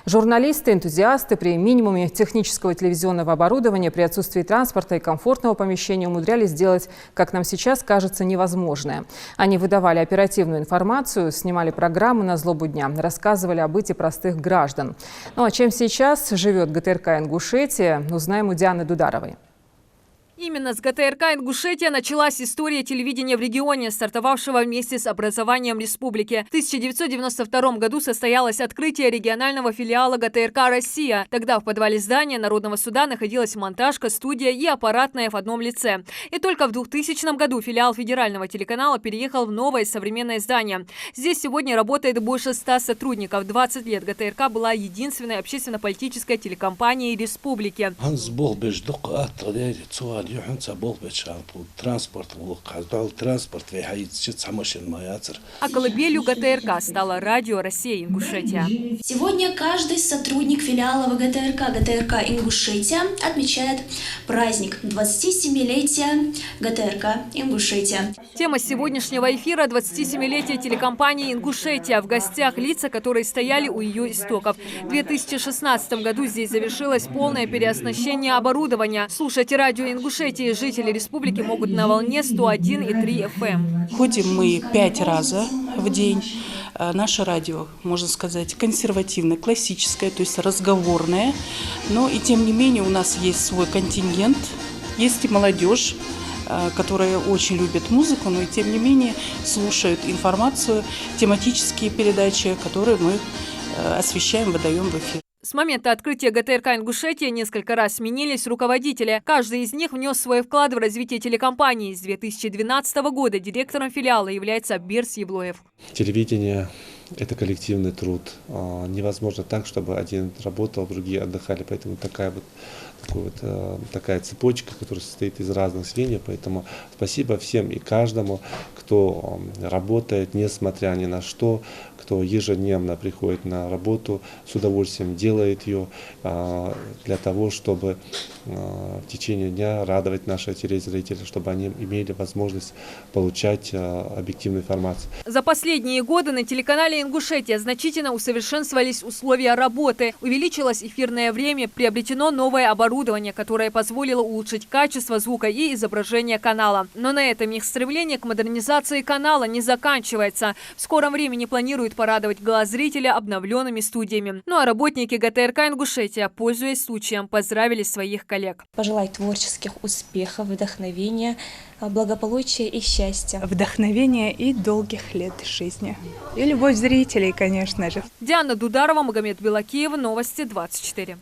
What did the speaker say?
Журналисты, энтузиасты при минимуме технического телевизионного оборудования, при отсутствии транспорта и комфортного помещения умудрялись сделать, как нам сейчас кажется, невозможное. Они выдавали оперативную информацию, снимали программы на злобу дня, рассказывали о быте простых граждан. Ну а чем сейчас живет ГТРК «Ингушетия», узнаем у Дианы Дударовой. Именно с ГТРК «Ингушетия» началась история телевидения в регионе, стартовавшего вместе с образованием республики. В 1992 году состоялось открытие регионального филиала ГТРК «Россия». Тогда в подвале здания Народного суда находилась монтажка, студия и аппаратная в одном лице. И только в 2000 году филиал федерального телеканала переехал в новое современное здание. Здесь сегодня работает больше 100 сотрудников. 20 лет ГТРК была единственной общественно-политической телекомпанией республики. А колыбелью ГТРК стало радио «Россия Ингушетия». Сегодня каждый сотрудник филиала ГТРК «Ингушетия» отмечает праздник 27-летия ГТРК «Ингушетия». Тема сегодняшнего эфира – 27-летие телекомпании «Ингушетия». В гостях лица, которые стояли у ее истоков. В 2016 году здесь завершилось полное переоснащение оборудования. Слушать радио «Ингушетия» жители республики могут на волне 101,3 FM. Ходим мы 5 раз в день. Наше радио, можно сказать, консервативное, классическое, то есть разговорное. Но и тем не менее у нас есть свой контингент, есть и молодежь, которая очень любит музыку, но и тем не менее слушают информацию, тематические передачи, которые мы освещаем, выдаем в эфир. С момента открытия ГТРК «Ингушетия» несколько раз сменились руководители. Каждый из них внес свой вклад в развитие телекомпании. С 2012 года директором филиала является Берс Евлоев. Телевидение – это коллективный труд. Невозможно так, чтобы один работал, другие отдыхали. Поэтому такая цепочка, которая состоит из разных звеньев. Поэтому спасибо всем и каждому, кто работает, несмотря ни на что, кто ежедневно приходит на работу, с удовольствием делает ее для того, чтобы в течение дня радовать наших телезрителей, чтобы они имели возможность получать объективную информацию. За последние годы на телеканале «Ингушетия» значительно усовершенствовались условия работы. Увеличилось эфирное время, приобретено новое оборудование, которое позволило улучшить качество звука и изображения канала. Но на этом их стремление к модернизации канала не заканчивается. В скором времени планируют порадовать глаз зрителя обновленными студиями. Ну а работники ГТРК «Ингушетия», пользуясь случаем, поздравили своих коллег. Пожелать творческих успехов, вдохновения, благополучия и счастья. Вдохновения и долгих лет жизни. И любовь зрителей, конечно же. Диана Дударова, Магомед Белакиев, Новости 24.